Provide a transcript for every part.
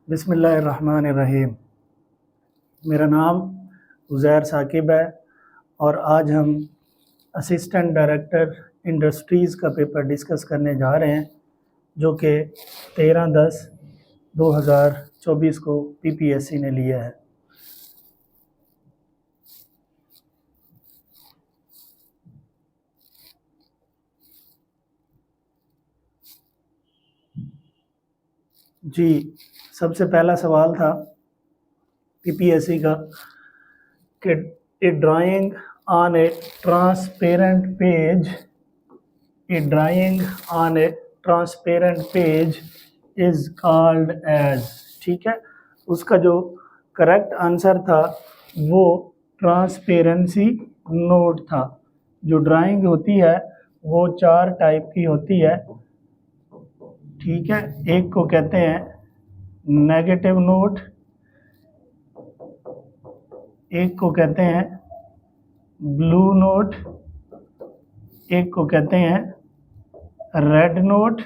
बिस्मिल्लाहिर्रहमानिर्रहीम। मेरा नाम उज़ैर साकिब है और आज हम असिस्टेंट डायरेक्टर इंडस्ट्रीज़ का पेपर डिस्कस करने जा रहे हैं जो कि 13/10/2024 को पीपीएससी ने लिया है। जी, सबसे पहला सवाल था पीपीएससी का कि a drawing on a transparent page is called as. ठीक है, उसका जो करेक्ट आंसर था वो ट्रांसपेरेंसी नोट था। जो ड्राइंग होती है वो 4 टाइप की होती है। ठीक है, एक को कहते हैं नेगेटिव नोट, एक को कहते हैं ब्लू नोट, एक को कहते हैं रेड नोट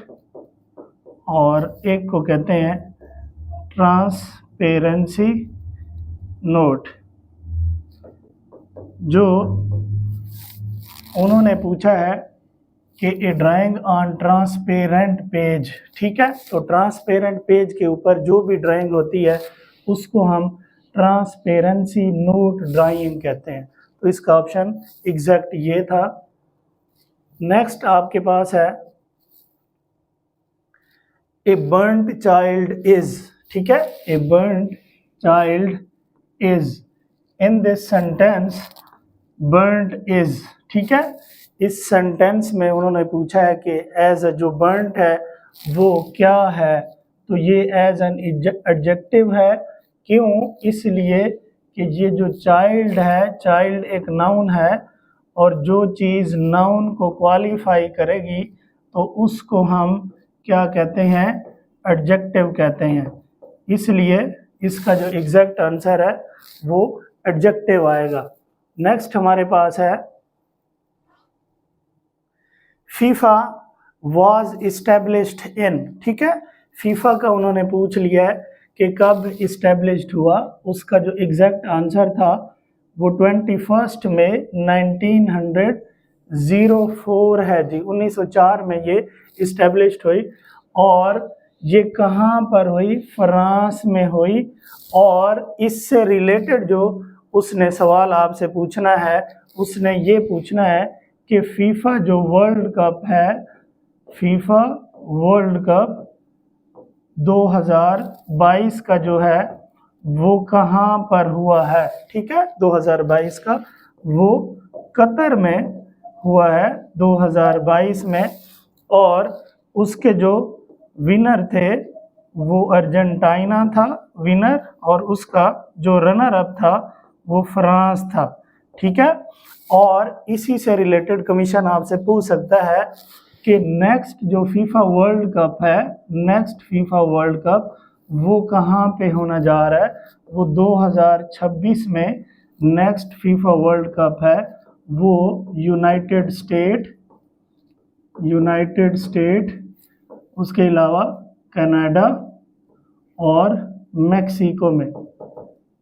और एक को कहते हैं ट्रांसपेरेंसी नोट। जो उन्होंने पूछा है कि a drawing on transparent page. ठीक है, तो ट्रांसपेरेंट पेज के ऊपर जो भी ड्राइंग होती है उसको हम ट्रांसपेरेंसी नोट ड्राइंग कहते हैं। तो इसका ऑप्शन एग्जैक्ट ये था। नेक्स्ट आपके पास है ए बर्न्ड चाइल्ड इज। ठीक है, a burned child is. In this sentence burned is. ठीक है, इस सेंटेंस में उन्होंने पूछा है कि एज जो बर्न्ट है वो क्या है, तो ये एज एन एडजेक्टिव है। क्यों? इसलिए कि ये जो चाइल्ड है, चाइल्ड एक नाउन है और जो चीज़ नाउन को क्वालिफाई करेगी तो उसको हम क्या कहते हैं? एडजेक्टिव कहते हैं। इसलिए इसका जो एग्जैक्ट आंसर है वो एडजेक्टिव आएगा। नेक्स्ट हमारे पास है फीफा वॉज इस्टेब्लिश्ड इन। ठीक है, फीफा का उन्होंने पूछ लिया है कि कब इस्टेब्लिश्ड हुआ। उसका जो एग्जैक्ट आंसर था वो 21 मई 1904 है जी। 1904 में ये इस्टेब्लिश्ड हुई और ये कहाँ पर हुई? फ्रांस में हुई। और इससे रिलेटेड जो उसने सवाल आपसे पूछना है, उसने ये पूछना है कि फीफा जो वर्ल्ड कप है, फीफा वर्ल्ड कप 2022 का जो है वो कहाँ पर हुआ है। ठीक है, 2022 का वो कतर में हुआ है 2022 में। और उसके जो विनर थे वो अर्जेंटीना था विनर, और उसका जो रनर अप था वो फ्रांस था। ठीक है, और इसी से रिलेटेड कमीशन आपसे पूछ सकता है कि नेक्स्ट जो फीफा वर्ल्ड कप है, नेक्स्ट फीफा वर्ल्ड कप वो कहाँ पे होना जा रहा है? वो 2026 में नेक्स्ट फीफा वर्ल्ड कप है वो यूनाइटेड स्टेट, उसके अलावा कनाडा और मेक्सिको में।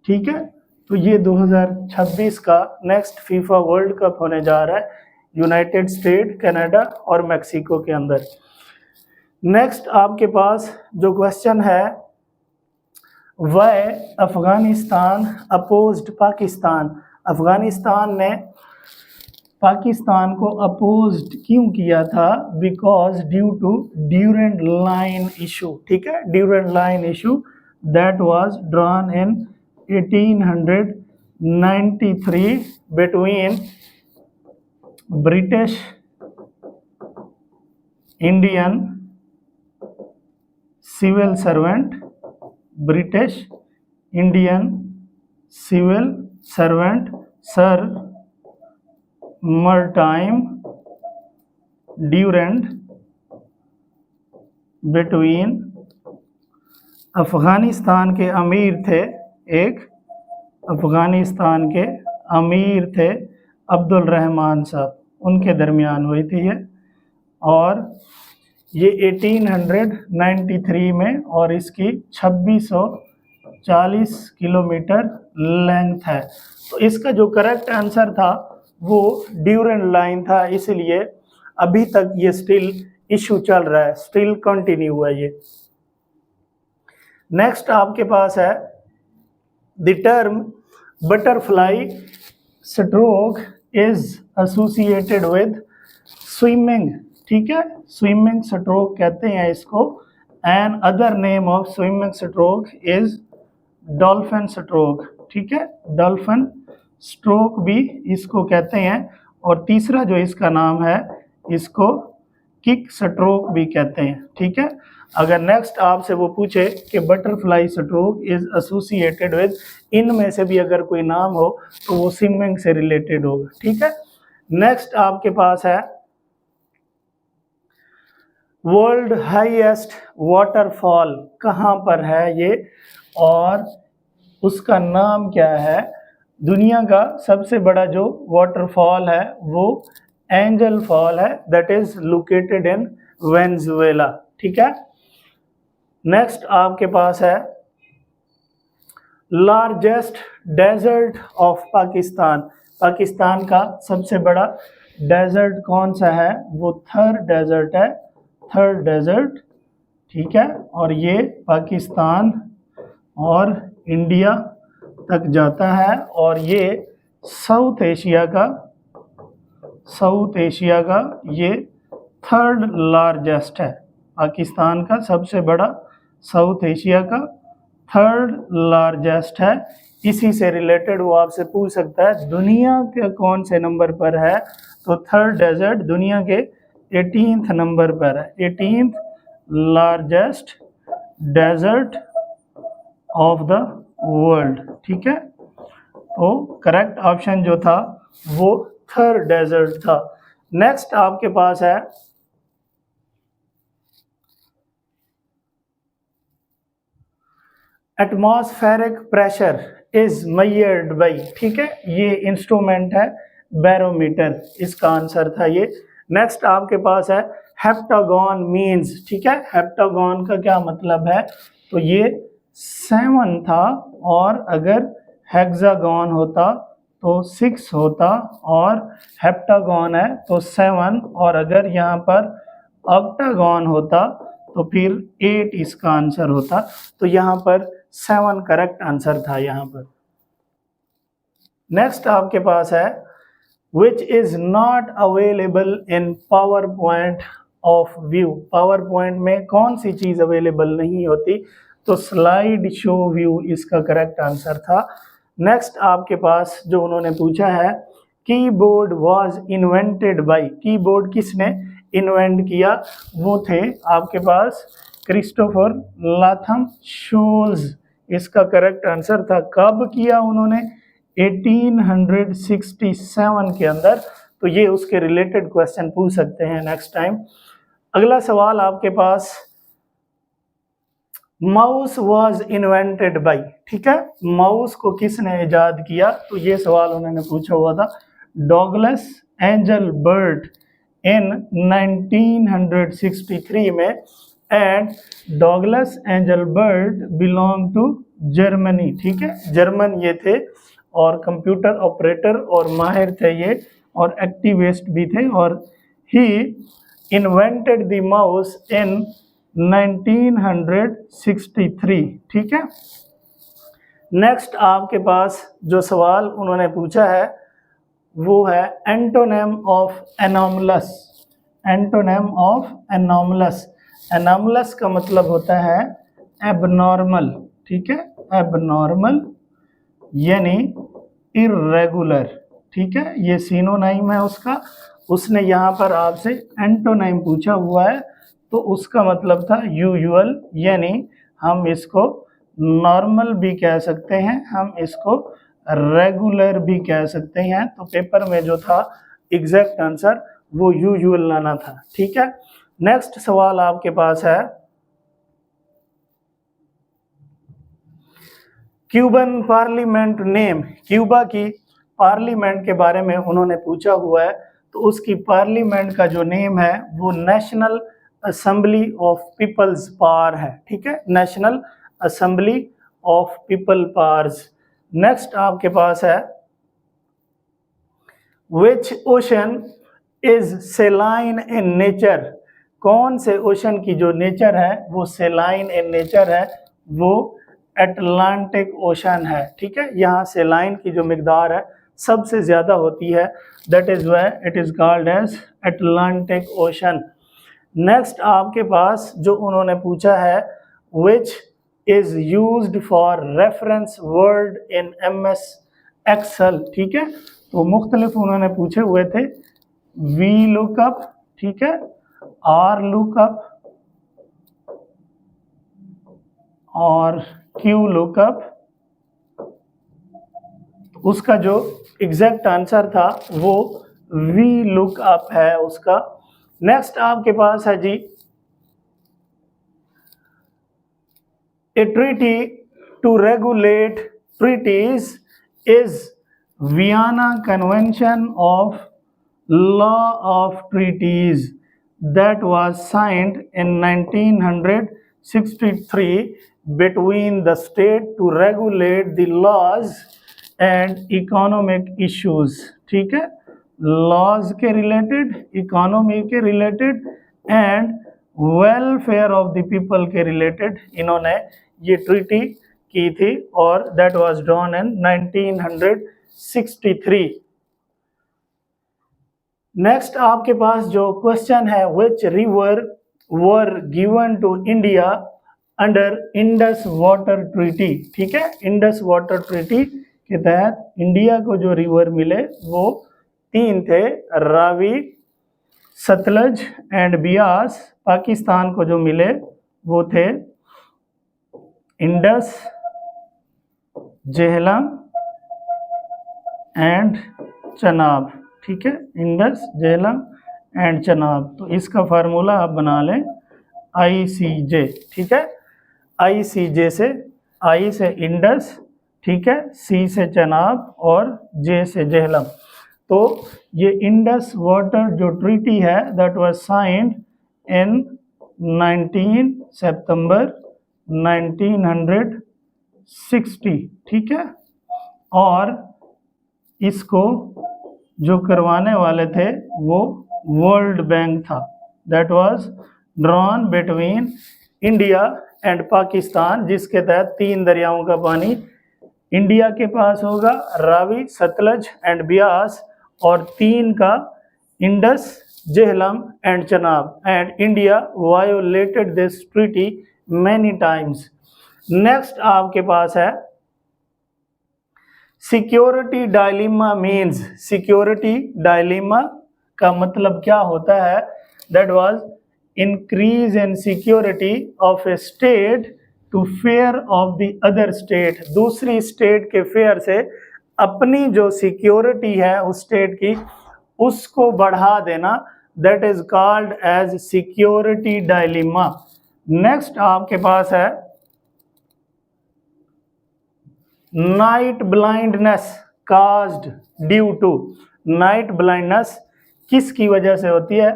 ठीक है, तो ये 2026 का नेक्स्ट फीफा वर्ल्ड कप होने जा रहा है यूनाइटेड स्टेट, कनाडा और मेक्सिको के अंदर। नेक्स्ट आपके पास जो क्वेश्चन है वह अफगानिस्तान अपोज्ड पाकिस्तान। अफगानिस्तान ने पाकिस्तान को अपोज्ड क्यों किया था? Because due to Durand line issue. ठीक है, Durand line issue that was drawn in 1893 between British Indian civil servant, British Indian civil servant Sir Martyn Durand, between Afghanistan के अमीर थे, एक अफ़गानिस्तान के अमीर थे अब्दुल रहमान साहब, उनके दरमियान हुई थी ये। और ये 1893 में, और इसकी 2640 किलोमीटर लेंथ है। तो इसका जो करेक्ट आंसर था वो ड्यूरेंट लाइन था, इसलिए अभी तक ये स्टिल इशू चल रहा है, स्टिल कंटिन्यू है ये। नेक्स्ट आपके पास है the term butterfly stroke is associated with swimming, ठीक है, स्विमिंग स्ट्रोक कहते हैं इसको। And other name of swimming stroke is dolphin stroke, ठीक है, डॉल्फिन स्ट्रोक भी इसको कहते हैं। और तीसरा जो इसका नाम है, इसको किक स्ट्रोक भी कहते हैं, ठीक है। अगर नेक्स्ट आपसे वो पूछे कि butterfly stroke is associated with, इनमें से भी अगर कोई नाम हो तो वो स्विमिंग से रिलेटेड होगा, ठीक है। नेक्स्ट आपके पास है वर्ल्ड हाईएस्ट वाटरफॉल कहाँ पर है ये, और उसका नाम क्या है। दुनिया का सबसे बड़ा जो वाटरफॉल है वो एंजल फॉल है, that is located in Venezuela, ठीक है। नेक्स्ट आपके पास है largest desert of Pakistan, Pakistan का सबसे बड़ा डेजर्ट कौन सा है, वो थर डेजर्ट है, थर डेजर्ट, ठीक है। और ये पाकिस्तान और इंडिया तक जाता है, और ये साउथ एशिया का ये थर्ड लार्जेस्ट है, पाकिस्तान का सबसे बड़ा, साउथ एशिया का थर्ड लार्जेस्ट है। इसी से रिलेटेड वो आपसे पूछ सकता है दुनिया के कौन से नंबर पर है, तो थर्ड डेजर्ट दुनिया के 18th नंबर पर है, 18th largest desert of the world, ठीक है। तो करेक्ट ऑप्शन जो था वो थर्ड डेजर्ट था। नेक्स्ट आपके पास है atmospheric pressure is measured by, ठीक है, ये इंस्ट्रूमेंट है बैरोमीटर, इसका आंसर था ये। नेक्स्ट आपके पास है हेप्टागन मीन्स, ठीक है, हेप्टागन का क्या मतलब है, तो ये 7 था, और अगर हेक्सागन होता तो 6 होता, और हेप्टागन है तो 7, और अगर यहाँ पर ऑक्टागन होता तो फिर 8 इसका आंसर होता। तो यहाँ पर 7 करेक्ट आंसर था यहाँ पर। नेक्स्ट आपके पास है which is not available in PowerPoint of view, PowerPoint में कौन सी चीज अवेलेबल नहीं होती, तो स्लाइड शो व्यू इसका करेक्ट आंसर था। नेक्स्ट आपके पास जो उन्होंने पूछा है keyboard was invented by, keyboard किसने इन्वेंट किया, वो थे आपके पास क्रिस्टोफर लाथम शोल्स, इसका करेक्ट आंसर था। कब किया उन्होंने, 1867 के अंदर। तो ये उसके रिलेटेड क्वेश्चन पूछ सकते हैं नेक्स्ट टाइम। अगला सवाल आपके पास माउस वाज इन्वेंटेड बाय, ठीक है, माउस को किसने इजाद किया, तो ये सवाल उन्होंने पूछा हुआ था डॉगलस एंजलबर्ट इन 1963 में। And Douglas Engelbart belong to Germany, ठीक है, जर्मन ये थे, और कंप्यूटर ऑपरेटर और माहिर थे ये, और एक्टिविस्ट भी थे, और ही इन्वेंटेड द माउस इन 1963, ठीक है। नेक्स्ट आपके पास जो सवाल उन्होंने पूछा है वो है antonym of anomalous, antonym of anomalous, anomalous का मतलब होता है एबनॉर्मल, ठीक है, एबनॉर्मल यानी इर्रेगुलर, ठीक है, ये सिनोनाइम है उसका। उसने यहाँ पर आपसे एंटोनाइम पूछा हुआ है, तो उसका मतलब था यूजुअल, यानी हम इसको नॉर्मल भी कह सकते हैं, हम इसको रेगुलर भी कह सकते हैं। तो पेपर में जो था एग्जैक्ट आंसर वो यूजुअल लाना था, ठीक है। नेक्स्ट सवाल आपके पास है क्यूबन पार्लियामेंट नेम, क्यूबा की पार्लियामेंट के बारे में उन्होंने पूछा हुआ है, तो उसकी पार्लियामेंट का जो नेम है वो national assembly of people's power है, ठीक है, national assembly of people powers. Next आपके पास है which ocean is saline in nature, कौन से ओशन की जो नेचर है वो सेलाइन इन नेचर है, वो अटलांटिक ओशन है, ठीक है। यहाँ सेलाइन की जो मिकदार है सबसे ज़्यादा होती है, that is why it is called as Atlantic Ocean. नेक्स्ट आपके पास जो उन्होंने पूछा है which is used for reference word in MS Excel, ठीक है। तो मुख्तलिफ उन्होंने पूछे हुए थे, वी लुकअप, ठीक है, आर लुकअप और क्यू लुकअप। उसका जो एग्जैक्ट आंसर था वो वी लुकअप है उसका। नेक्स्ट आपके पास है जी a treaty to regulate treaties is Vienna convention of law of treaties that was signed in 1963 between the state to regulate the laws and economic issues, ठीक है, laws के related, economy के related and welfare of the people के related इन्होंने ये treaty की थी और that was drawn in 1963। Next आपके पास जो क्वेश्चन है which river were given to India under Indus water treaty, ठीक है। इंडस वाटर ट्रीटी के तहत इंडिया को जो रिवर मिले वो 3 थे, रावी, सतलज एंड बियास। पाकिस्तान को जो मिले वो थे इंडस, जेहलम एंड चनाब, ठीक है, इंडस, झेलम एंड चनाब। तो इसका फार्मूला आप बना लें ICJ, ठीक है। ICJ से I से इंडस, ठीक है, C से चनाब और J से झेलम। तो ये इंडस वाटर जो ट्रीटी है दैट वाज साइंड इन 19 सितंबर 1960, ठीक है। और इसको जो करवाने वाले थे वो वर्ल्ड बैंक था, that was drawn between India and Pakistan, जिसके तहत 3 दरियाओं का पानी इंडिया के पास होगा, रावी, सतलज एंड बियास, और 3 का Indus, Jhelum and Chenab, and India violated this treaty many times. Next आपके पास है security dilemma means, security dilemma का मतलब क्या होता है, that was increase in security of a state to fear of the other state, दूसरी स्टेट के फेयर से अपनी जो सिक्योरिटी है उस स्टेट की उसको बढ़ा देना, that is called as security dilemma. Next आपके पास है night blindness caused due to, night blindness किसकी वजह से होती है,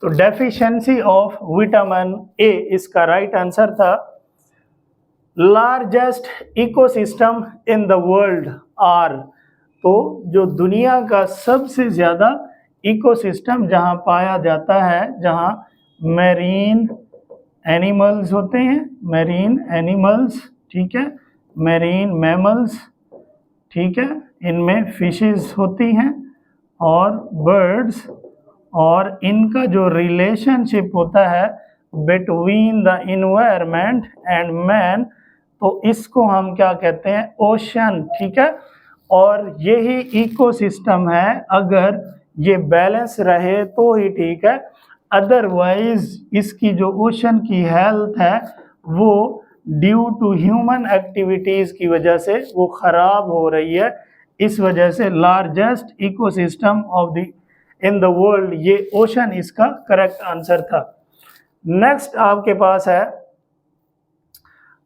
तो डेफिशिएंसी ऑफ विटामिन ए इसका राइट आंसर था। Largest ecosystem in the world are, तो जो दुनिया का सबसे ज़्यादा इकोसिस्टम जहाँ पाया जाता है, जहाँ मैरीन एनिमल्स होते हैं, मैरीन एनिमल्स, ठीक है, मैरीन मैमल्स, ठीक है, इनमें फिशेस होती हैं और बर्ड्स, और इनका जो रिलेशनशिप होता है between the environment and man, तो इसको हम क्या कहते हैं, ओशन, ठीक है। और यही इकोसिस्टम है, अगर ये बैलेंस रहे तो ही ठीक है, अदरवाइज इसकी जो ओशन की हेल्थ है वो ड्यू टू ह्यूमन एक्टिविटीज़ की वजह से वो ख़राब हो रही है। इस वजह से largest ecosystem of the in the world, ये ओशन इसका करेक्ट आंसर था। नेक्स्ट आपके पास है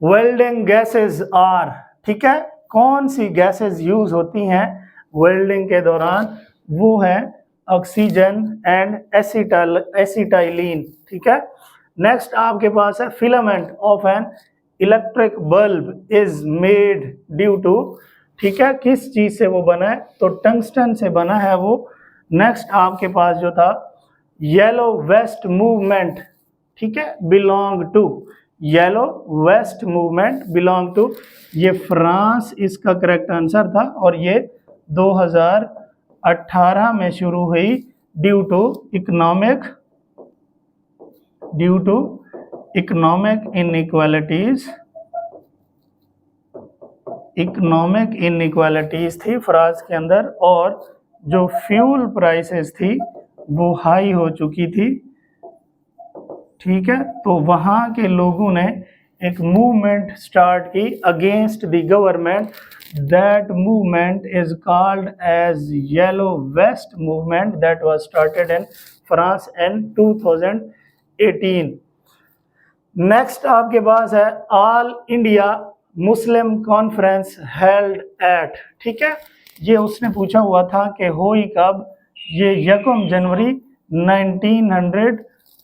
वेल्डिंग गैसेस आर, ठीक है, कौन सी गैसेस यूज होती हैं वेल्डिंग के दौरान, वो है ऑक्सीजन एंड एसिटाइलिन, ठीक है। नेक्स्ट आपके पास है filament of an electric bulb is made due to, ठीक है, किस चीज से वो बना है, तो टंगस्टन से बना है वो। नेक्स्ट आपके पास जो था येलो वेस्ट मूवमेंट, ठीक है, belong to, yellow vest movement belong to, ये फ्रांस इसका करेक्ट आंसर था और ये 2018 में शुरू हुई ड्यू टू इकोनॉमिक इनइक्वालिटीज थी फ्रांस के अंदर, और जो फ्यूल प्राइसेस थी वो हाई हो चुकी थी, ठीक है। तो वहाँ के लोगों ने एक मूवमेंट स्टार्ट की against the government, that movement is called as yellow vest movement, that was started in France in 2018। Next आपके पास है All India Muslim conference held at, ठीक है, ये उसने पूछा हुआ था कि हुई कब, ये 1 जनवरी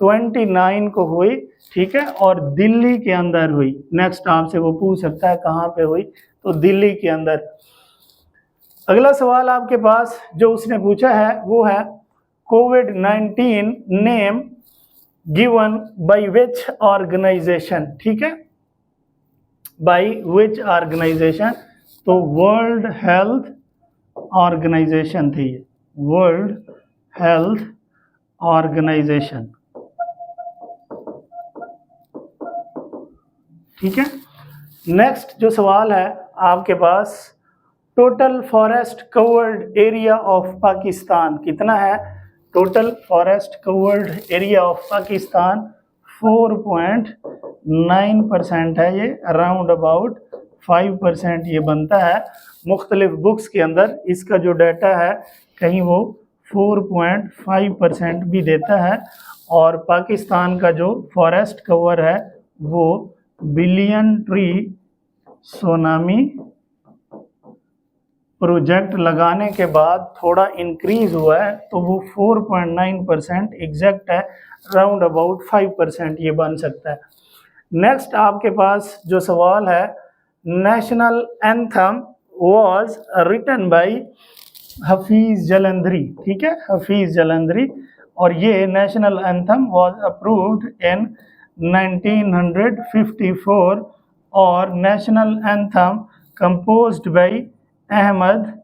1929 को हुई, ठीक है, और दिल्ली के अंदर हुई। नेक्स्ट आपसे वो पूछ सकता है कहाँ पे हुई, तो दिल्ली के अंदर। अगला सवाल आपके पास जो उसने पूछा है वो है कोविड-19 name given by which organisation, ठीक है, बाय विच ऑर्गेनाइजेशन, तो वर्ल्ड हेल्थ ऑर्गेनाइजेशन थी, वर्ल्ड हेल्थ ऑर्गेनाइजेशन, ठीक है। नेक्स्ट जो सवाल है आपके पास, total forest covered area of Pakistan कितना है, total forest covered area of Pakistan 4.9% है, ये अराउंड अबाउट 5% ये बनता है। मुख्तलिफ बुक्स के अंदर इसका जो डाटा है कहीं वो 4.5% भी देता है, और पाकिस्तान का जो फॉरेस्ट कवर है वो बिलियन ट्री सोनामी प्रोजेक्ट लगाने के बाद थोड़ा इंक्रीज हुआ है, तो वो 4.9% एग्जैक्ट है, राउंड अबाउट 5% ये बन सकता है। नेक्स्ट आपके पास जो सवाल है, national anthem was written by Hafeez Jalandhari, ठीक है, हफीज जलंधरी, और ये national anthem was approved in 1954, और national anthem composed by Ahmed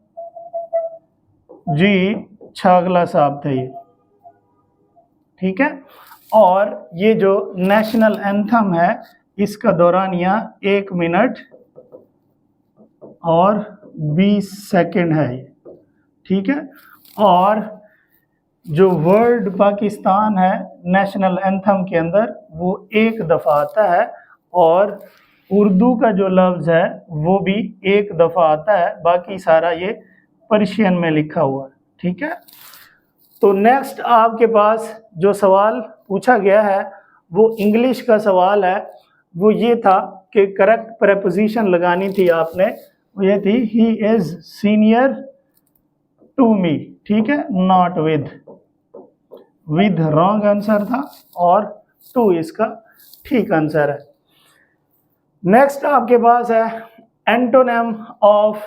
G Chagla साहब थे ये, ठीक है। और ये जो नेशनल एंथम है इसका दौरानिया 1 मिनट और 20 सेकंड है ये, ठीक है। और जो वर्ड पाकिस्तान है नेशनल एंथम के अंदर वो 1 दफ़ा आता है, और उर्दू का जो लफ्ज़ है वो भी 1 दफ़ा आता है, बाकी सारा ये पर्शियन में लिखा हुआ है, ठीक है। तो नेक्स्ट आपके पास जो सवाल पूछा गया है वो इंग्लिश का सवाल है, वो ये था कि करेक्ट प्रेपोजिशन लगानी थी आपने, वो ये थी he is senior to me, ठीक है, नॉट विद रॉन्ग आंसर था, और टू इसका ठीक आंसर है। नेक्स्ट आपके पास है एंटोनिम ऑफ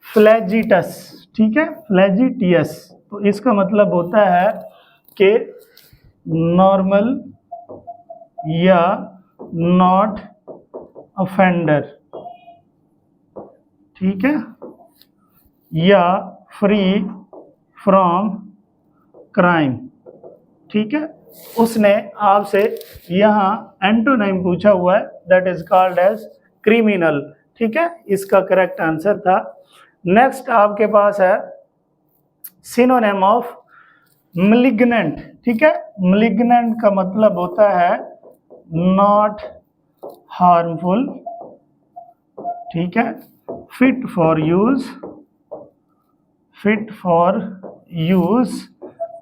फ्लैजिटस, ठीक है, फ्लैजिटियस, तो इसका मतलब होता है कि नॉर्मल या नॉट ऑफेंडर, ठीक है, या फ्री फ्रॉम क्राइम, ठीक है। उसने आपसे यहाँ एंटोनिम पूछा हुआ है, that is called as criminal, ठीक है, इसका करेक्ट आंसर था। नेक्स्ट आपके पास है सिनोनिम ऑफ मलिग्नेंट, ठीक है, मलिग्नेंट का मतलब होता है नॉट हार्मफुल, ठीक है, fit for use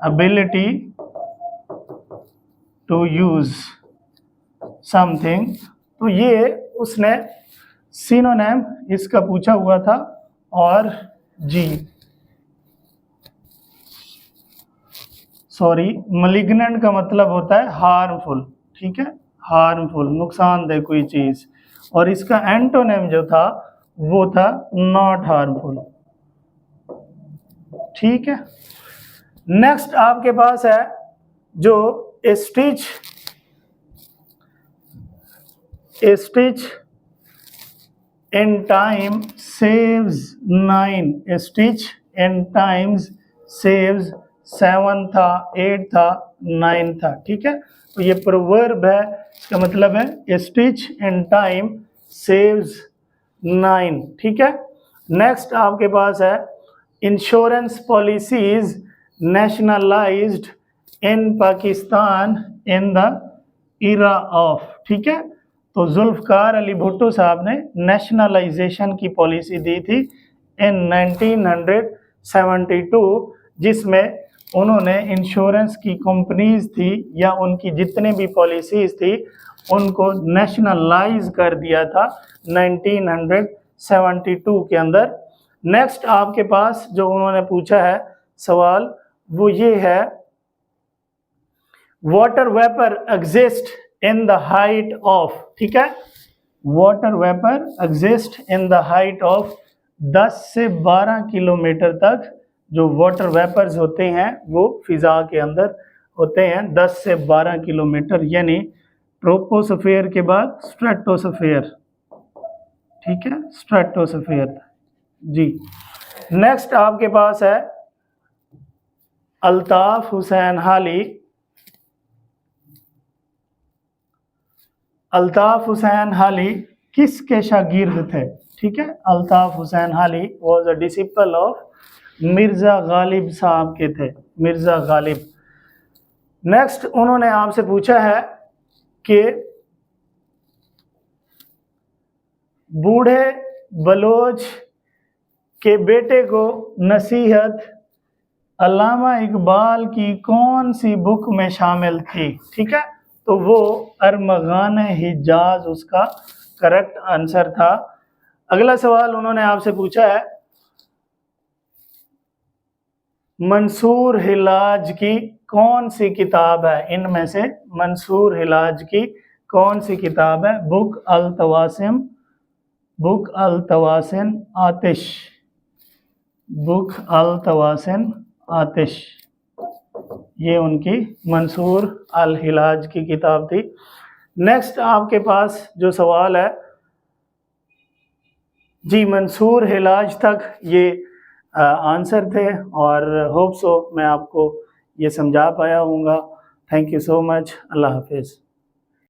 ability to use something, तो ये उसने सिनोनिम इसका पूछा हुआ था, और मलिग्नेंट का मतलब होता है हार्मफुल, ठीक है, हार्मफुल, नुकसानदेह कोई चीज, और इसका एंटोनिम जो था वो था नॉट हार्मफुल, ठीक है। नेक्स्ट आपके पास है जो ए stitch in time saves 9, a stitch in times saves 7 था, 8 था, 9 था, ठीक है। तो ये प्रोवर्ब है, इसका मतलब है a stitch in time saves 9, ठीक है। नेक्स्ट आपके पास है insurance policies nationalised in Pakistan in the era of, ठीक है। तो जुल्फ़कार अली भुट्टो साहब ने नेशनलाइजेशन की पॉलिसी दी थी इन 1972, जिसमें उन्होंने इंश्योरेंस की कंपनीज थी या उनकी जितने भी पॉलिसीज थी उनको नेशनलाइज कर दिया था 1972 के अंदर। नेक्स्ट आपके पास जो उन्होंने पूछा है सवाल वो ये है, water vapour exist in the height of, ठीक है, water vapour exist in the height of 10 से 12 किलोमीटर तक जो वाटर वेपर्स होते हैं वो फिजा के अंदर होते हैं 10 से 12 किलोमीटर, यानी ट्रोपोस्फेयर के बाद स्ट्रेटोस्फेयर, ठीक है, स्ट्रेटोस्फेयर जी। नेक्स्ट आपके पास है अल्ताफ हुसैन हाली। अल्ताफ हुसैन हाली किसके शागिर्द थे, ठीक है, अल्ताफ हुसैन हाली was a disciple of Mirza Ghalib साहब के थे, मिर्ज़ा गालिब। नेक्स्ट उन्होंने आपसे पूछा है कि बूढ़े बलोच के बेटे को नसीहत अल्लामा इकबाल की कौन सी बुक में शामिल थी, ठीक है, तो वो अरमगान हिजाज उसका करेक्ट आंसर था। अगला सवाल उन्होंने आपसे पूछा है मंसूर हिलाज की कौन सी किताब है, इनमें से मंसूर हिलाज की कौन सी किताब है, बुक अल तवासिम, बुक अल तवासिन आतिश, बुक अल तवासिन आतिश, ये उनकी मंसूर अल हिलाज की किताब थी। नेक्स्ट आपके पास जो सवाल है जी, मंसूर हिलाज तक ये आंसर थे और होप सो मैं आपको ये समझा पाया हूँगा। थैंक यू सो मच, अल्लाह हाफिज़।